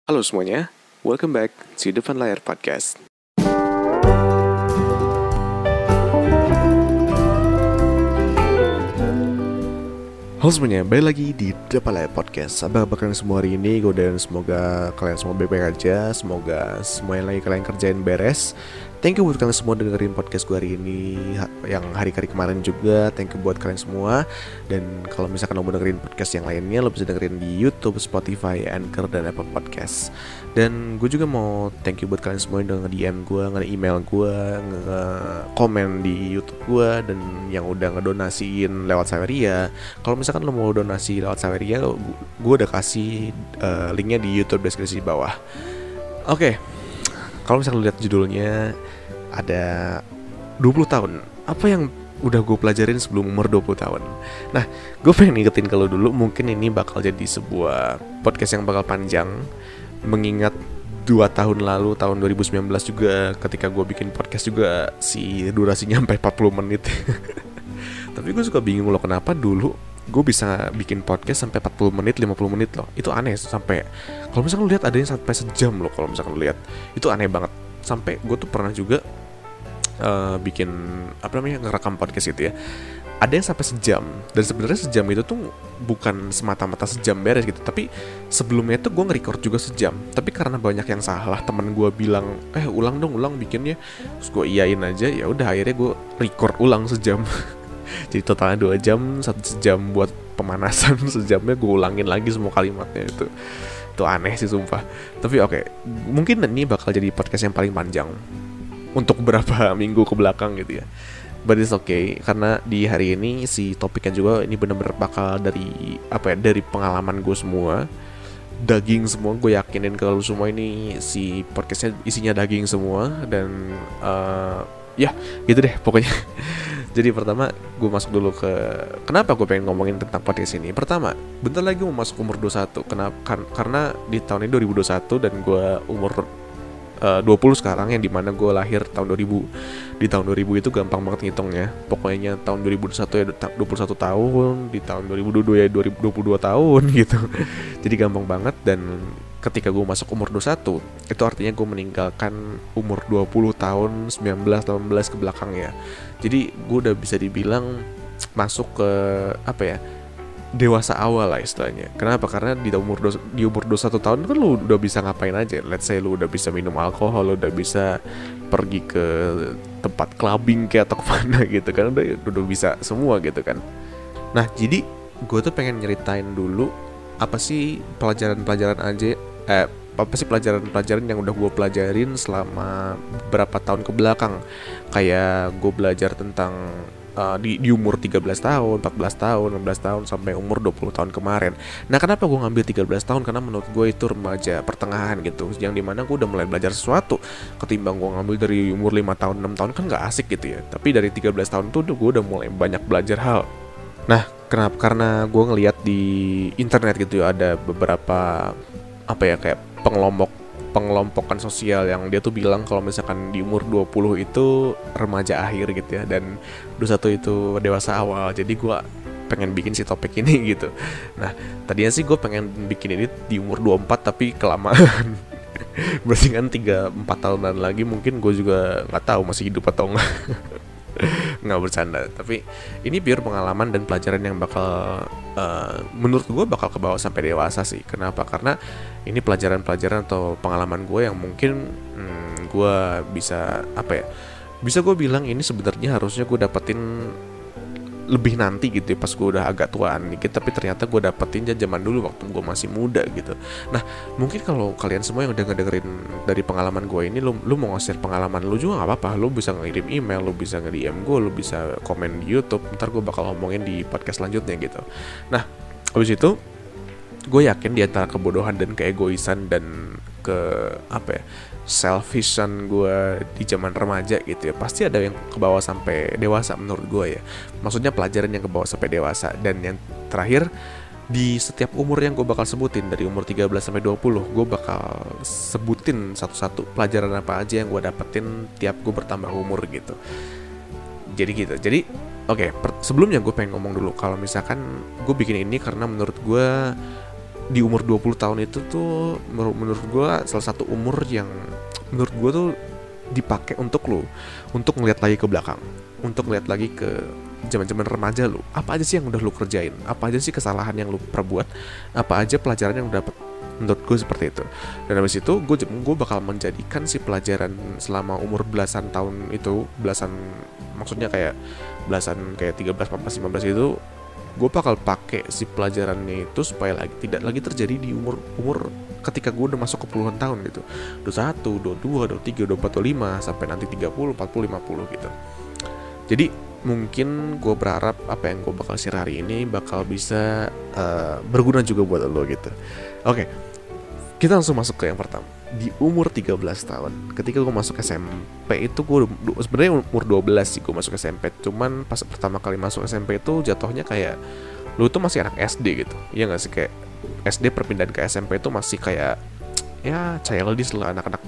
Halo semuanya, welcome back to Depan Layar Podcast. Halo semuanya, balik lagi di Depan Layar Podcast. Apa kabar kalian semua hari ini? Dan semoga kalian semua baik-baik aja. Semoga semua yang lagi kalian kerjain beres. Thank you buat kalian semua dengerin podcast gue hari ini, yang hari-hari kemarin juga. Thank you buat kalian semua. Dan kalau misalkan lo mau dengerin podcast yang lainnya, lo bisa dengerin di YouTube, Spotify, Anchor, dan Apple Podcast. Dan gue juga mau thank you buat kalian semua yang udah nge-DM gue, nge-email gue, nge-komen di YouTube gue, dan yang udah ngedonasiin lewat Saweria. Kalau misalkan lo mau donasi lewat Saweria, gue udah kasih linknya di YouTube deskripsi di bawah. Oke. Kalau misalkan lo lihat judulnya, ada 20 tahun. Apa yang udah gue pelajarin sebelum umur 20 tahun. Nah, gue pengen ngingetin kalau dulu mungkin ini bakal jadi sebuah podcast yang bakal panjang. Mengingat 2 tahun lalu, tahun 2019 juga, ketika gue bikin podcast juga si durasinya sampai 40 menit. Tapi gue suka bingung loh, kenapa dulu gue bisa bikin podcast sampai 40 menit, 50 menit loh. Itu aneh, sampai kalau misalkan lu lihat ada yang sampai sejam loh. Kalau misalkan lu lihat, itu aneh banget. Sampai gue tuh pernah juga bikin ngerekam podcast gitu ya. Ada yang sampai sejam, dan sebenarnya sejam itu tuh bukan semata-mata sejam beres gitu, tapi sebelumnya tuh gue nge-record juga sejam. Tapi karena banyak yang salah, temen gue bilang, ulang bikinnya. Terus gue iyain aja, ya udah akhirnya gue record ulang sejam. Jadi totalnya 2 jam, 1 jam buat pemanasan, sejamnya gue ulangin lagi semua kalimatnya. Itu aneh sih sumpah. Tapi oke, mungkin ini bakal jadi podcast yang paling panjang untuk beberapa minggu ke belakang gitu ya. But it's okay, karena di hari ini si topiknya juga ini benar-benar bakal dari pengalaman gue semua, daging semua. Gue yakinin kalau semua ini si podcastnya isinya daging semua. Dan ya gitu deh pokoknya. Jadi pertama gue masuk dulu ke kenapa gue pengen ngomongin tentang podcast ini. Pertama, bentar lagi mau masuk umur 21. Karena di tahun ini 2021 dan gue umur 20 sekarang, yang dimana gue lahir tahun 2000. Di tahun 2000 itu gampang banget ngitungnya. Pokoknya tahun 2021 ya 21 tahun, di tahun 2022 ya 2022 tahun gitu. Jadi gampang banget. Dan ketika gue masuk umur 21, itu artinya gue meninggalkan umur 20 tahun, 19, 18 ke belakang ya. Jadi gue udah bisa dibilang masuk ke dewasa awal lah istilahnya. Kenapa? Karena di umur 21 tahun kan lu udah bisa ngapain aja. Let's say lu udah bisa minum alkohol, lu udah bisa pergi ke tempat clubbing kayak atau kemana gitu kan. Udah bisa semua gitu kan. Nah, jadi gue tuh pengen nyeritain dulu apa sih pelajaran-pelajaran yang udah gue pelajarin selama beberapa tahun ke belakang. Kayak gue belajar tentang di umur 13 tahun, 14 tahun, 16 tahun, sampai umur 20 tahun kemarin. Nah, kenapa gue ngambil 13 tahun? Karena menurut gue itu remaja pertengahan gitu, yang dimana gue udah mulai belajar sesuatu. Ketimbang gue ngambil dari umur 5 tahun, 6 tahun kan gak asik gitu ya. Tapi dari 13 tahun tuh gue udah mulai banyak belajar hal. Nah, kenapa? Karena gue ngeliat di internet gitu ya, ada beberapa kayak pengelompokan sosial yang dia tuh bilang kalau misalkan di umur 20 itu remaja akhir gitu ya, dan 21 itu dewasa awal. Jadi gue pengen bikin si topik ini gitu. Nah, tadinya sih gue pengen bikin ini di umur 24, tapi kelamaan. Berarti kan 3-4 tahunan lagi mungkin gue juga gak tahu masih hidup atau enggak. Nggak bercanda, tapi ini biar pengalaman dan pelajaran yang bakal menurut gue bakal kebawa sampai dewasa sih. Kenapa? Karena ini pelajaran-pelajaran atau pengalaman gue yang mungkin gue bisa bisa gue bilang ini sebenarnya harusnya gue dapetin lebih nanti gitu ya, pas gue udah agak tuaan dikit. Tapi ternyata gue dapetin zaman dulu waktu gue masih muda gitu. Nah, mungkin kalau kalian semua yang udah ngedengerin dari pengalaman gue ini, lu mau nge-share pengalaman lu juga gak apa-apa. Lu bisa ngirim email, lu bisa nge-DM gue, lu bisa komen di YouTube. Ntar gue bakal ngomongin di podcast selanjutnya gitu. Nah, habis itu gue yakin di antara kebodohan dan keegoisan dan selfishan gue di zaman remaja gitu ya, pasti ada yang kebawa sampai dewasa menurut gue ya. Maksudnya pelajaran yang kebawa sampai dewasa. Dan yang terakhir, di setiap umur yang gue bakal sebutin, dari umur 13 sampai 20, gue bakal sebutin satu-satu pelajaran apa aja yang gue dapetin tiap gue bertambah umur gitu. Jadi gitu. Jadi sebelumnya gue pengen ngomong dulu kalau misalkan gue bikin ini karena menurut gue di umur 20 tahun itu tuh menurut gue salah satu umur yang menurut gue tuh dipakai untuk lo untuk ngeliat lagi ke belakang, untuk ngeliat lagi ke zaman-zaman remaja lu, apa aja sih yang udah lu kerjain, apa aja sih kesalahan yang lu perbuat, apa aja pelajaran yang lu dapet. Menurut gue seperti itu. Dan habis itu gue bakal menjadikan si pelajaran selama umur belasan tahun itu, belasan maksudnya kayak belasan kayak 13, 14, 15 itu, gue bakal pakai si pelajarannya itu supaya tidak lagi terjadi di umur ketika gue udah masuk ke puluhan tahun gitu, 21, 22, 23, 24, 25 sampai nanti 30, 40, 50 gitu. Jadi mungkin gue berharap apa yang gue bakal share hari ini bakal bisa berguna juga buat lo gitu. Oke, kita langsung masuk ke yang pertama. Di umur 13 tahun, ketika gue masuk SMP itu gue sebenarnya umur 12 sih gue masuk SMP. Cuman pas pertama kali masuk SMP itu jatuhnya kayak lu tuh masih anak SD gitu. Iya gak sih, kayak SD perpindahan ke SMP itu masih kayak ya childish lah, anak-anak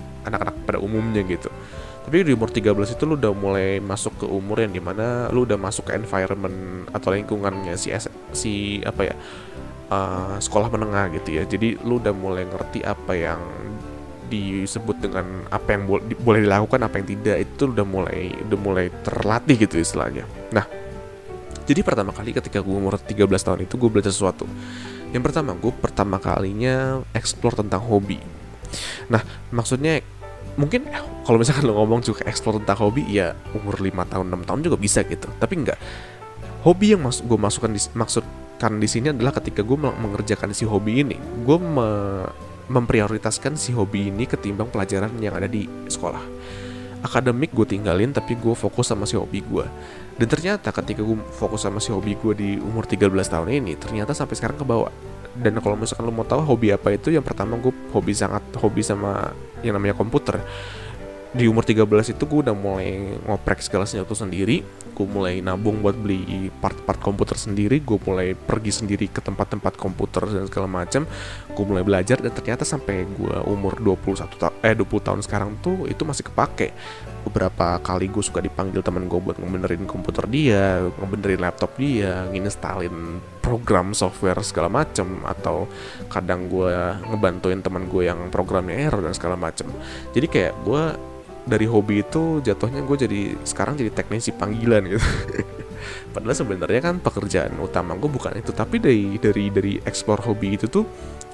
pada umumnya gitu. Tapi di umur 13 itu lu udah mulai masuk ke umur yang dimana lu udah masuk ke environment atau lingkungannya sekolah menengah gitu ya. Jadi lu udah mulai ngerti apa yang disebut dengan apa yang boleh dilakukan, apa yang tidak. Itu udah mulai terlatih gitu istilahnya. Nah, jadi pertama kali ketika gue umur 13 tahun itu gue belajar sesuatu. Yang pertama, gue pertama kalinya explore tentang hobi. Nah, maksudnya mungkin kalau misalkan lo ngomong juga explore tentang hobi, ya umur 5 tahun, 6 tahun juga bisa gitu. Tapi enggak. Hobi yang gue maksudkan di sini adalah ketika gue mengerjakan si hobi ini, gue memprioritaskan si hobi ini ketimbang pelajaran yang ada di sekolah. Akademik gue tinggalin, tapi gue fokus sama si hobi gue. Dan ternyata ketika gue fokus sama si hobi gue di umur 13 tahun ini, ternyata sampai sekarang kebawa. Dan kalau misalkan lo mau tahu hobi apa itu, yang pertama gue hobi sama yang namanya komputer. Di umur 13 itu gue udah mulai ngoprek segala sesuatu sendiri. Gue mulai nabung buat beli part-part komputer sendiri. Gue mulai pergi sendiri ke tempat-tempat komputer dan segala macam. Gue mulai belajar, dan ternyata sampai gue umur 20 tahun sekarang tuh itu masih kepake. Beberapa kali gue suka dipanggil teman gue buat ngebenerin komputer dia, ngebenerin laptop dia, nginstalin program software segala macem, atau kadang gue ngebantuin teman gue yang programnya error dan segala macem. Jadi kayak gue dari hobi itu jatuhnya gue sekarang jadi teknisi panggilan gitu. Padahal sebenarnya kan pekerjaan utama gue bukan itu, tapi dari explore hobi itu tuh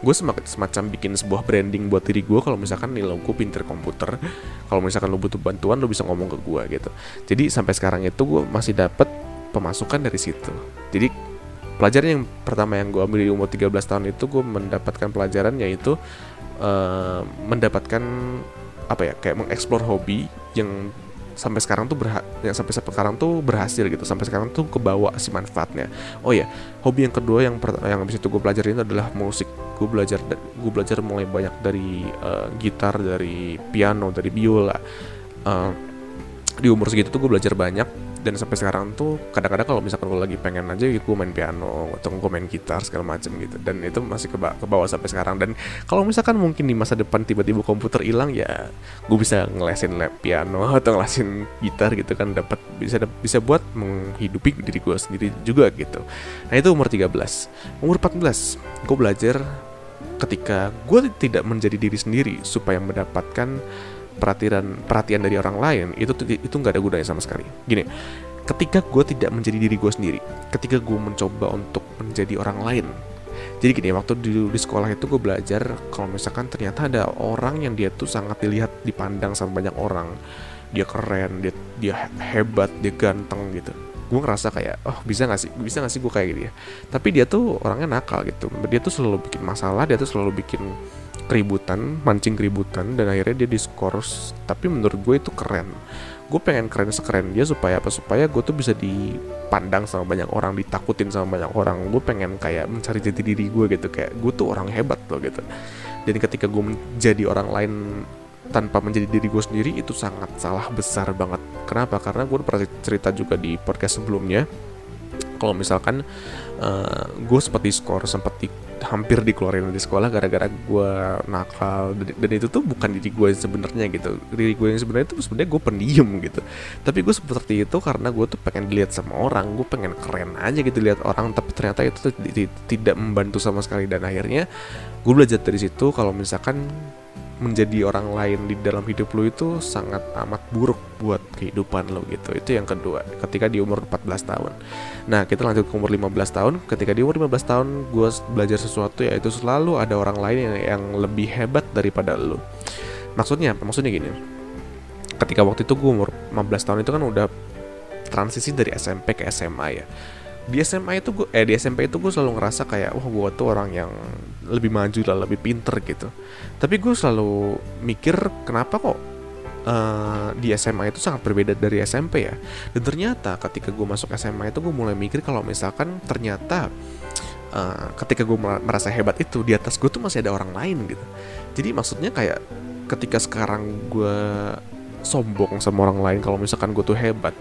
gue semacam bikin sebuah branding buat diri gue. Kalau misalkan nih lo gue pinter komputer, kalau misalkan lo butuh bantuan lo bisa ngomong ke gue gitu. Jadi sampai sekarang itu gue masih dapet pemasukan dari situ. Jadi pelajaran yang pertama yang gue ambil di umur 13 tahun itu, gue mendapatkan pelajaran yaitu mendapatkan kayak mengeksplor hobi yang sampai sekarang tuh berhasil gitu. Sampai sekarang tuh kebawa si manfaatnya. Oh ya, hobi yang kedua yang habis itu gue pelajarin adalah musik. Gue belajar mulai banyak dari gitar, dari piano, dari biola. Di umur segitu tuh gue belajar banyak. Dan sampai sekarang tuh kadang-kadang kalau misalkan gue lagi pengen aja gue main piano atau gue main gitar segala macam gitu. Dan itu masih ke bawah sampai sekarang. Dan kalau misalkan mungkin di masa depan tiba-tiba komputer hilang, ya gue bisa ngelesin piano atau ngelesin gitar gitu kan, bisa buat menghidupi diri gue sendiri juga gitu. Nah itu umur 13. Umur 14 gue belajar ketika gue tidak menjadi diri sendiri supaya mendapatkan perhatian dari orang lain, itu nggak ada gunanya sama sekali. Gini, ketika gue tidak menjadi diri gue sendiri, ketika gue mencoba untuk menjadi orang lain. Jadi gini, waktu di sekolah itu gue belajar kalau misalkan ternyata ada orang yang dia tuh sangat dipandang sama banyak orang, dia keren, dia hebat, dia ganteng gitu. Gue ngerasa kayak, bisa gak sih gue kayak gitu ya. Tapi dia tuh orangnya nakal gitu. Dia tuh selalu bikin masalah, dia tuh selalu bikin mancing keributan, dan akhirnya dia diskors. Tapi menurut gue itu keren. Gue pengen keren sekeren dia supaya gue tuh bisa dipandang sama banyak orang, ditakutin sama banyak orang. Gue pengen kayak mencari jati diri gue gitu, kayak gue tuh orang hebat loh gitu. Dan ketika gue menjadi orang lain tanpa menjadi diri gue sendiri, itu sangat salah besar banget. Kenapa? Karena gue pernah cerita juga di podcast sebelumnya, kalau misalkan gue sempat hampir dikeluarin dari sekolah gara-gara gue nakal, dan itu tuh bukan diri gue sebenarnya gitu. Diri gue yang sebenarnya itu sebenarnya gue pendiam gitu, tapi gue seperti itu karena gue tuh pengen dilihat sama orang, gue pengen keren aja gitu lihat orang, tapi ternyata itu tuh tidak membantu sama sekali. Dan akhirnya gue belajar dari situ kalau misalkan menjadi orang lain di dalam hidup lo itu sangat amat buruk buat kehidupan lo gitu. Itu yang kedua, ketika di umur 14 tahun. Nah, kita lanjut ke umur 15 tahun. Ketika di umur 15 tahun gue belajar sesuatu, yaitu selalu ada orang lain yang lebih hebat daripada lo. Maksudnya apa? Maksudnya gini, ketika waktu itu gue umur 15 tahun itu kan udah transisi dari SMP ke SMA ya. Di SMA itu di SMP itu gue selalu ngerasa kayak wah gue tuh orang yang lebih maju lah, lebih pinter gitu. Tapi gue selalu mikir kenapa kok di SMA itu sangat berbeda dari SMP ya. Dan ternyata ketika gue masuk SMA itu gue mulai mikir kalau misalkan ternyata ketika gue merasa hebat itu, di atas gue tuh masih ada orang lain gitu. Jadi maksudnya kayak ketika sekarang gue sombong sama orang lain kalau misalkan gue tuh hebat,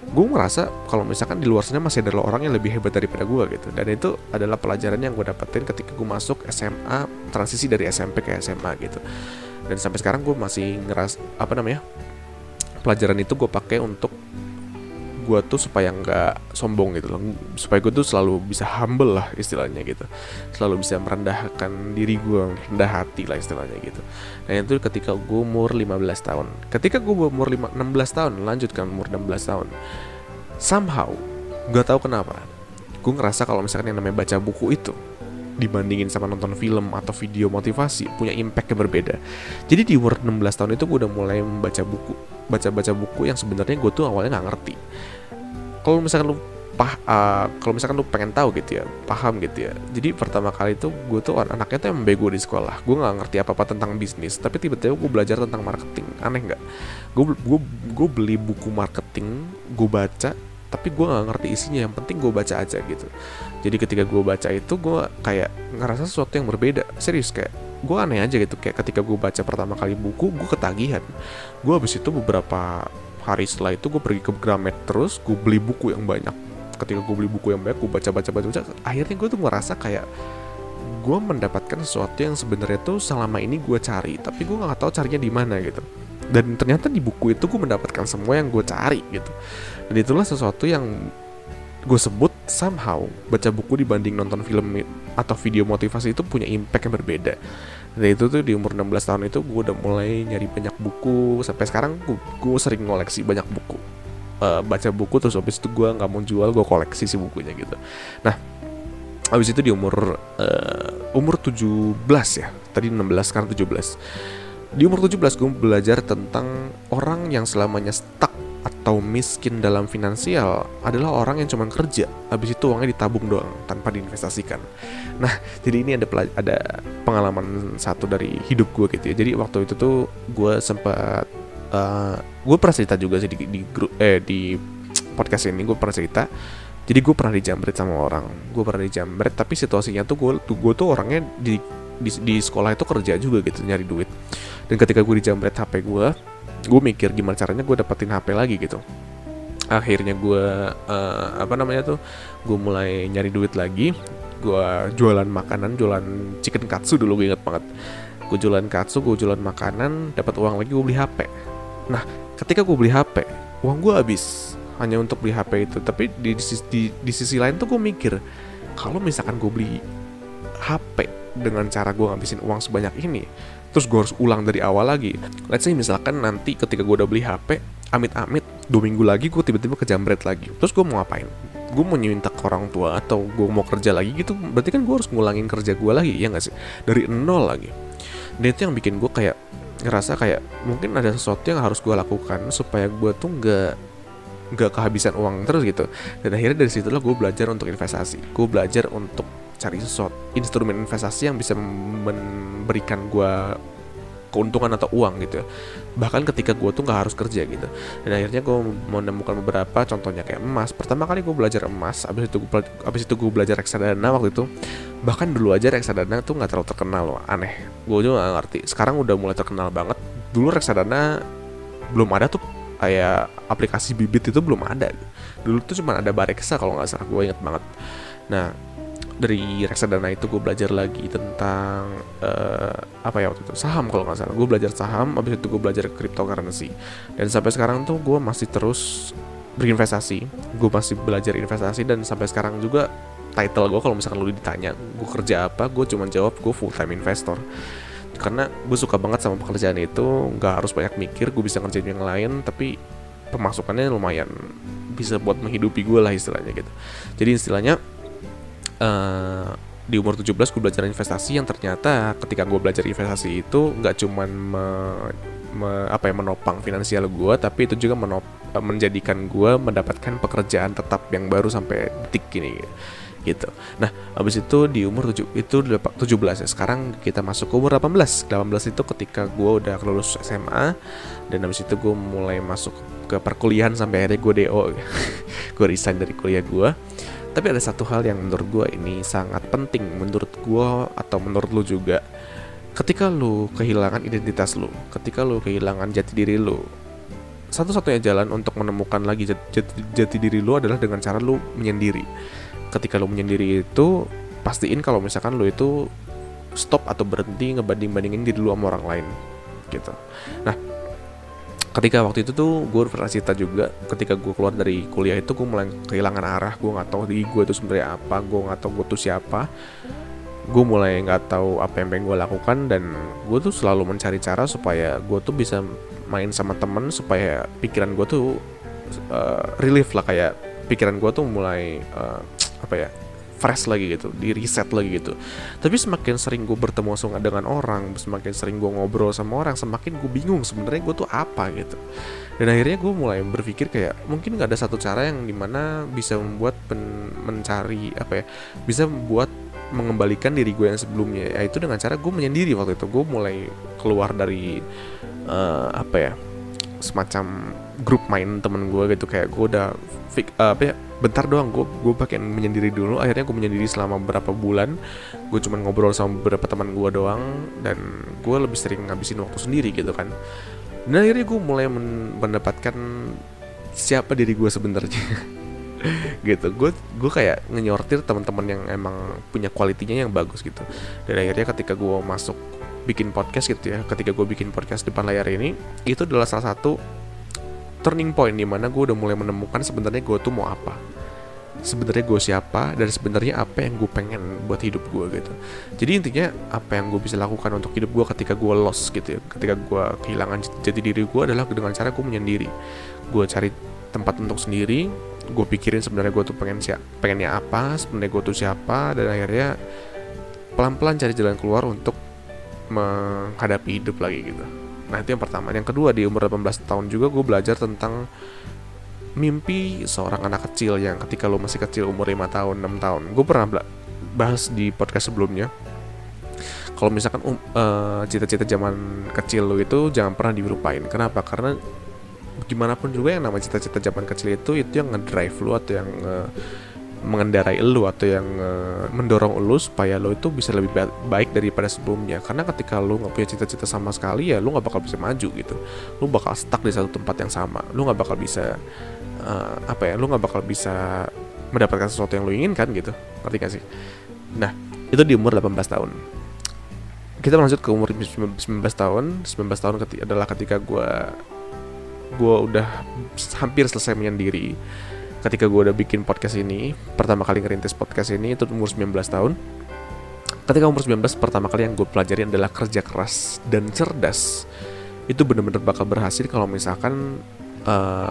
gue merasa kalau misalkan di luar sana masih ada orang yang lebih hebat daripada gue gitu. Dan itu adalah pelajaran yang gue dapetin ketika gue masuk SMA, transisi dari SMP ke SMA gitu. Dan sampai sekarang gue masih pelajaran itu gue pakai untuk gue tuh supaya nggak sombong gitu loh, supaya gue tuh selalu bisa humble lah istilahnya gitu, selalu bisa merendahkan diri gue, rendah hati lah istilahnya gitu. Nah itu ketika gue umur 15 tahun. Ketika gue umur 16 tahun, lanjutkan umur 16 tahun, somehow gak tahu kenapa gue ngerasa kalau misalkan yang namanya baca buku itu dibandingin sama nonton film atau video motivasi punya impact yang berbeda. Jadi di umur 16 tahun itu gue udah mulai membaca buku, baca buku yang sebenarnya gue tuh awalnya nggak ngerti. Kalau misalkan lu pengen tahu gitu ya, paham gitu ya. Jadi pertama kali itu gue tuh anaknya tuh yang bego di sekolah. Gue nggak ngerti apa-apa tentang bisnis, tapi tiba-tiba gue belajar tentang marketing. Aneh nggak? Gue beli buku marketing, gue baca, tapi gue nggak ngerti isinya. Yang penting gue baca aja gitu. Jadi ketika gue baca itu gue kayak ngerasa sesuatu yang berbeda. Serius, kayak gue aneh aja gitu. Kayak ketika gue baca pertama kali buku, gue ketagihan. Gue habis itu beberapa hari setelah itu gue pergi ke Gramet, terus gue beli buku yang banyak. Ketika gue beli buku yang banyak, gue baca. Akhirnya gue tuh ngerasa kayak gue mendapatkan sesuatu yang sebenarnya tuh selama ini gue cari, tapi gue nggak tahu carinya di mana gitu. Dan ternyata di buku itu gue mendapatkan semua yang gue cari gitu. Dan itulah sesuatu yang gue sebut somehow baca buku dibanding nonton film atau video motivasi itu punya impact yang berbeda. Dan itu tuh di umur 16 tahun itu gue udah mulai nyari banyak buku. Sampai sekarang gue sering ngoleksi banyak buku, baca buku, terus habis itu gue nggak mau jual, gue koleksi si bukunya gitu. Nah habis itu di umur 17 ya, tadi 16 sekarang 17. Di umur 17 gue belajar tentang orang yang selamanya stuck atau miskin dalam finansial adalah orang yang cuma kerja, habis itu uangnya ditabung doang tanpa diinvestasikan. Nah, jadi ini ada pengalaman satu dari hidup gue gitu ya. Jadi waktu itu tuh gue sempat gue pernah cerita juga sih di podcast ini, gue pernah cerita. Jadi gue pernah dijamret sama orang. Gue pernah dijamret, tapi situasinya tuh gue tuh orangnya di sekolah itu kerja juga gitu, nyari duit. Dan ketika gue dijamret HP gue mikir gimana caranya gue dapetin HP lagi gitu. Akhirnya gue gue mulai nyari duit lagi. Gue jualan makanan, jualan chicken katsu dulu, gue inget banget. Gue jualan katsu, gue jualan makanan, dapat uang lagi, gue beli HP. Nah, ketika gue beli HP, uang gue habis hanya untuk beli HP itu. Tapi di sisi lain tuh gue mikir, kalau misalkan gue beli HP dengan cara gue ngabisin uang sebanyak ini, terus gue harus ulang dari awal lagi. Let's say misalkan nanti ketika gue udah beli HP, amit-amit 2 minggu lagi gue tiba-tiba kejamret lagi. Terus gue mau ngapain? Gue mau minta ke orang tua atau gue mau kerja lagi gitu. Berarti kan gue harus ngulangin kerja gue lagi, ya gak sih? Dari nol lagi. Dan itu yang bikin gue kayak ngerasa kayak mungkin ada sesuatu yang harus gue lakukan supaya gue tuh gak kehabisan uang terus gitu. Dan akhirnya dari situlah gue belajar untuk investasi. Gue belajar untuk cari sesuatu instrumen investasi yang bisa memberikan gue keuntungan atau uang gitu ya. Bahkan ketika gue tuh gak harus kerja gitu. Dan akhirnya gue menemukan beberapa contohnya kayak emas. Pertama kali gue belajar emas, abis itu gue belajar reksadana waktu itu. Bahkan dulu aja reksadana tuh gak terlalu terkenal loh, aneh. Gue juga gak ngerti, sekarang udah mulai terkenal banget. Dulu reksadana belum ada tuh, kayak aplikasi bibit itu belum ada. Dulu tuh cuma ada Bareksa kalau gak salah, gue inget banget. Nah dari reksadana itu gue belajar lagi tentang waktu itu saham kalau nggak salah. Gue belajar saham, abis itu gue belajar cryptocurrency, dan sampai sekarang tuh gue masih terus berinvestasi. Gue masih belajar investasi, dan sampai sekarang juga title gue kalau misalkan lu ditanya gue kerja apa, gue cuma jawab gue full time investor. Karena gue suka banget sama pekerjaan itu, nggak harus banyak mikir, gue bisa ngerjain yang lain, tapi pemasukannya lumayan bisa buat menghidupi gue lah istilahnya gitu. Jadi istilahnya di umur 17 gue belajar investasi, yang ternyata ketika gue belajar investasi itu nggak cuman menopang finansial gue, tapi itu juga menjadikan gue mendapatkan pekerjaan tetap yang baru sampai detik ini gitu. Nah, habis itu di umur 17 ya. Sekarang kita masuk ke umur 18. 18 itu ketika gue udah lulus SMA, dan habis itu gue mulai masuk ke perkuliahan sampai akhirnya gue DO. Gue resign dari kuliah gue. Tapi ada satu hal yang menurut gue ini sangat penting, menurut gue atau menurut lu juga. Ketika lu kehilangan identitas lu, ketika lu kehilangan jati diri lu, satu-satunya jalan untuk menemukan lagi jati diri lu adalah dengan cara lu menyendiri. Ketika lu menyendiri itu, pastiin kalau misalkan lu itu stop atau berhenti ngebanding-bandingin diri lu sama orang lain gitu. Nah, ketika waktu itu tuh gue pernah cerita juga, ketika gue keluar dari kuliah itu gue mulai kehilangan arah. Gue nggak tahu diri gue itu sebenarnya apa, gue nggak tahu gue tuh siapa. Gue mulai nggak tahu apa yang pengen gue lakukan, dan gue tuh selalu mencari cara supaya gue tuh bisa main sama temen, supaya pikiran gue tuh relief lah, kayak pikiran gue tuh mulai fresh lagi gitu, di reset lagi gitu. Tapi semakin sering gue bertemu langsung dengan orang, semakin sering gue ngobrol sama orang, semakin gue bingung sebenarnya gue tuh apa gitu. Dan akhirnya gue mulai berpikir kayak mungkin nggak ada satu cara yang dimana bisa membuat bisa membuat mengembalikan diri gue yang sebelumnya, yaitu dengan cara gue menyendiri. Waktu itu gue mulai keluar dari semacam grup main temen gue gitu, kayak gue udah bentar doang, gue pakai menyendiri dulu. Akhirnya gue menyendiri selama beberapa bulan. Gue cuma ngobrol sama beberapa teman gue doang, dan gue lebih sering ngabisin waktu sendiri gitu kan. Dan akhirnya gue mulai mendapatkan siapa diri gue sebenarnya. Gitu. Gue kayak ngenyortir teman-teman yang emang punya kualitinya yang bagus gitu. Dan akhirnya ketika gue masuk bikin podcast gitu ya, ketika gue bikin podcast depan layar ini, itu adalah salah satu turning point di mana gue udah mulai menemukan sebenarnya gue tuh mau apa, sebenarnya gue siapa, dan sebenarnya apa yang gue pengen buat hidup gue gitu. Jadi intinya apa yang gue bisa lakukan untuk hidup gue ketika gue lost gitu ya, ketika gue kehilangan jati diri gue, adalah dengan cara gue menyendiri. Gue cari tempat untuk sendiri, gue pikirin sebenarnya gue tuh pengennya apa, sebenarnya gue tuh siapa, dan akhirnya pelan-pelan cari jalan keluar untuk menghadapi hidup lagi gitu. Nah, itu yang pertama. Yang kedua, di umur 18 tahun juga gue belajar tentang mimpi seorang anak kecil, yang ketika lo masih kecil, umur 5 tahun, 6 tahun. Gue pernah bahas di podcast sebelumnya, kalau misalkan cita-cita zaman kecil lo itu jangan pernah dilupain. Kenapa? Karena gimana pun juga yang namanya cita-cita zaman kecil itu yang ngedrive lo, atau yang mengendarai lo, atau yang mendorong lo supaya lo itu bisa lebih baik daripada sebelumnya. Karena ketika lo nggak punya cita-cita sama sekali, ya lo nggak bakal bisa maju gitu. Lo bakal stuck di satu tempat yang sama. Lo nggak bakal bisa lo nggak bakal bisa mendapatkan sesuatu yang lo inginkan gitu. Ngerti gak sih? Nah, itu di umur 18 tahun. Kita lanjut ke umur 19 tahun. 19 tahun adalah ketika gue udah hampir selesai menyendiri. Ketika gue udah bikin podcast ini, pertama kali ngerintis podcast ini, itu umur 19 tahun. Ketika umur 19, pertama kali yang gue pelajari adalah kerja keras dan cerdas. Itu bener-bener bakal berhasil kalau misalkan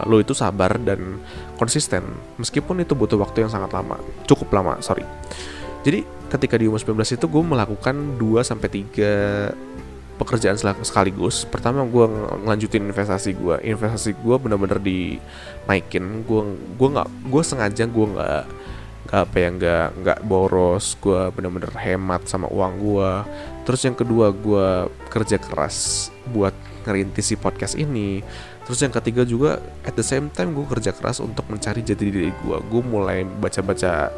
lo itu sabar dan konsisten. Meskipun itu butuh waktu yang sangat lama, cukup lama, Jadi ketika di umur 19 itu gue melakukan 2-3 pekerjaan sekaligus. Pertama, gue ngelanjutin investasi gue. Investasi gue benar-benar dinaikin. Gue sengaja nggak boros. Gue benar-benar hemat sama uang gue. Terus yang kedua, gue kerja keras buat ngerintis si podcast ini. Terus yang ketiga juga, at the same time gue kerja keras untuk mencari jati diri gue. Gue mulai baca-baca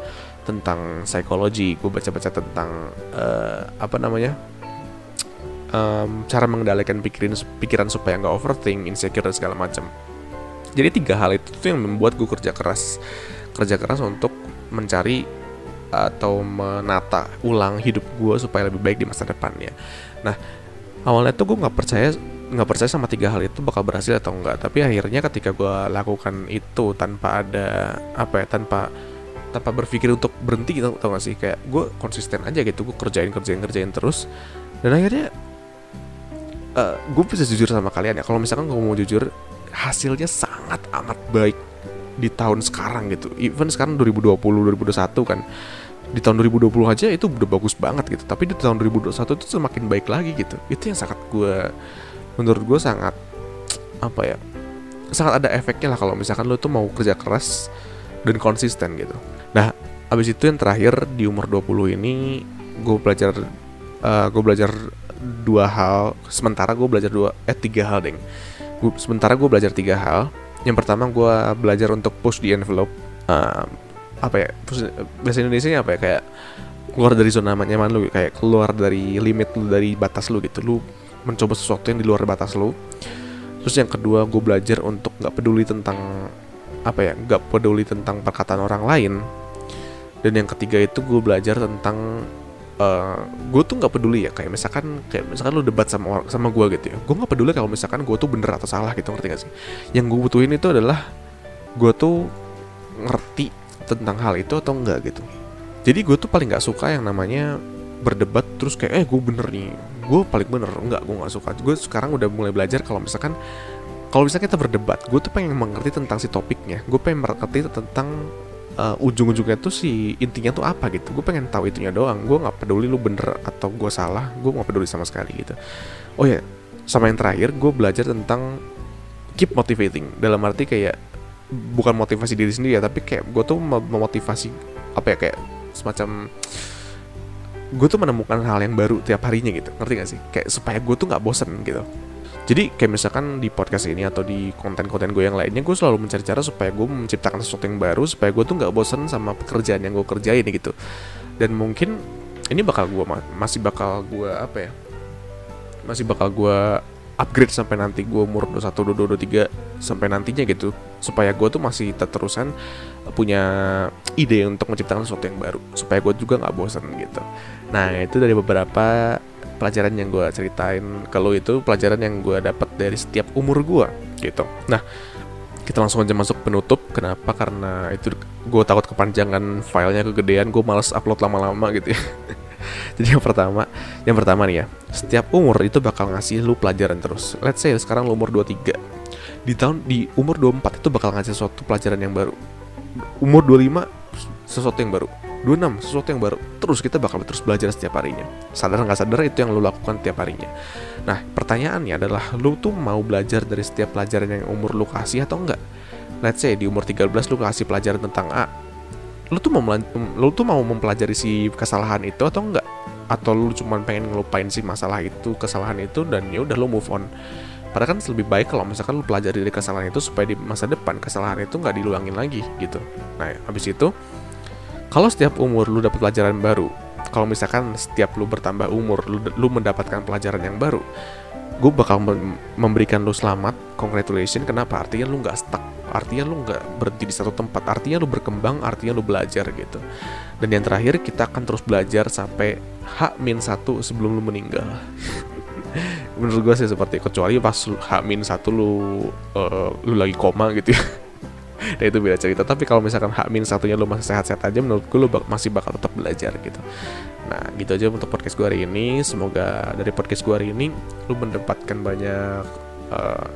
tentang psikologi. Gue baca-baca tentang cara mengendalikan pikiran supaya nggak overthink, insecure, dan segala macam. Jadi 3 hal itu tuh yang membuat gue kerja keras untuk mencari atau menata ulang hidup gue supaya lebih baik di masa depannya. Nah, awalnya tuh gue nggak percaya sama 3 hal itu bakal berhasil atau enggak. Tapi akhirnya ketika gue lakukan itu tanpa ada tanpa berpikir untuk berhenti gitu, tau gak sih, kayak gue konsisten aja gitu, gue kerjain terus, dan akhirnya gue bisa jujur sama kalian ya, kalau misalkan gue mau jujur, hasilnya sangat amat baik di tahun sekarang gitu. Even sekarang 2020 2021 kan, di tahun 2020 aja itu udah bagus banget gitu, tapi di tahun 2021 itu semakin baik lagi gitu. Itu yang menurut gue sangat sangat ada efeknya lah kalau misalkan lo tuh mau kerja keras dan konsisten gitu. Nah, abis itu yang terakhir di umur 20 ini gue belajar 2 hal. Sementara gue belajar 3 hal deng. Sementara gue belajar 3 hal. Yang pertama gue belajar untuk push the envelope. Bahasa Indonesianya apa ya, kayak keluar dari zona nyaman lu, kayak keluar dari limit lu, dari batas lu gitu. Lu mencoba sesuatu yang di luar batas lu. Terus yang kedua gue belajar untuk nggak peduli tentang perkataan orang lain. Dan yang ketiga itu gue belajar tentang gue tuh nggak peduli ya, kayak misalkan lu debat sama gue gitu ya, gue nggak peduli kalau misalkan gue tuh bener atau salah gitu, ngerti gak sih? Yang gue butuhin itu adalah gue tuh ngerti tentang hal itu atau enggak gitu. Jadi gue tuh paling nggak suka yang namanya berdebat terus kayak gue bener nih, gue paling bener. Enggak, gue nggak suka. Gue sekarang udah mulai belajar kalau misalnya kita berdebat, gue tuh pengen mengerti tentang si topiknya, gue pengen mengerti tentang ujung-ujungnya tuh si intinya tuh apa gitu. Gue pengen tahu itunya doang. Gue nggak peduli lu bener atau gue salah, gue nggak peduli sama sekali gitu. Oh ya, sama yang terakhir gue belajar tentang keep motivating. Dalam arti kayak bukan motivasi diri sendiri ya, tapi kayak gue tuh memotivasi kayak semacam gue tuh menemukan hal yang baru tiap harinya gitu, ngerti gak sih? Kayak supaya gue tuh nggak bosen gitu. Jadi kayak misalkan di podcast ini atau di konten-konten gue yang lainnya, gue selalu mencari cara supaya gue menciptakan sesuatu yang baru, supaya gue tuh nggak bosen sama pekerjaan yang gue kerjain gitu. Dan mungkin ini masih bakal gue upgrade sampai nanti gue umur 21, 22, 23 sampai nantinya gitu, supaya gue tuh masih terusan punya ide untuk menciptakan sesuatu yang baru, supaya gue juga nggak bosen gitu. Nah, itu dari beberapa pelajaran yang gue ceritain ke lo, itu pelajaran yang gue dapat dari setiap umur gue gitu. Nah, kita langsung aja masuk penutup. Kenapa? Karena itu gue takut kepanjangan filenya, kegedean, gue males upload lama-lama gitu ya. Jadi yang pertama nih ya, setiap umur itu bakal ngasih lu pelajaran terus. Let's say sekarang lu umur 23, di umur 24 itu bakal ngasih sesuatu pelajaran yang baru. Umur 25 sesuatu yang baru, 26 sesuatu yang baru. Terus kita bakal terus belajar setiap harinya. Sadar nggak sadar itu yang lu lakukan tiap harinya. Nah, pertanyaannya adalah lu tuh mau belajar dari setiap pelajaran yang umur lu kasih atau enggak? Let's say di umur 13 lu kasih pelajaran tentang A, lu tuh mau mempelajari si kesalahan itu atau enggak? Atau lu cuma pengen ngelupain si kesalahan itu dan ya udah lu move on. Padahal kan lebih baik kalau misalkan lu pelajari dari kesalahan itu supaya di masa depan kesalahan itu nggak diulangin lagi gitu. Nah, habis itu kalau setiap umur lu dapat pelajaran baru, kalau misalkan setiap lu bertambah umur lu mendapatkan pelajaran yang baru, gue bakal memberikan lu selamat, congratulations. Kenapa? Artinya lu nggak stuck, artinya lu nggak berhenti di satu tempat, artinya lu berkembang, artinya lu belajar gitu. Dan yang terakhir, kita akan terus belajar sampai H-1 sebelum lu meninggal. Menurut gue sih seperti, kecuali pas H-1 lu lagi koma gitu ya. Nah, itu beda cerita. Tapi kalau misalkan H-1-nya lu masih sehat-sehat aja, menurut gue lu masih bakal tetap belajar gitu. Nah, gitu aja untuk podcast gue hari ini. Semoga dari podcast gue hari ini lu mendapatkan banyak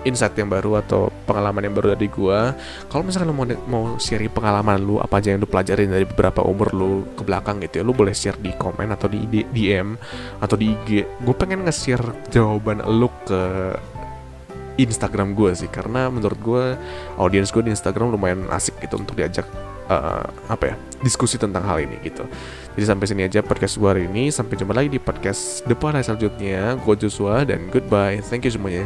insight yang baru atau pengalaman yang baru dari gue. Kalau misalkan lu mau share pengalaman lu, apa aja yang lu pelajarin dari beberapa umur lu ke belakang gitu ya, lu boleh share di komen atau di DM atau di IG. Gue pengen nge-share jawaban lu ke Instagram gue sih, karena menurut gue audiens gue di Instagram lumayan asik gitu untuk diajak diskusi tentang hal ini gitu. Jadi sampai sini aja podcast gue hari ini. Sampai jumpa lagi di podcast depan selanjutnya. Gue Joshua dan goodbye. Thank you semuanya.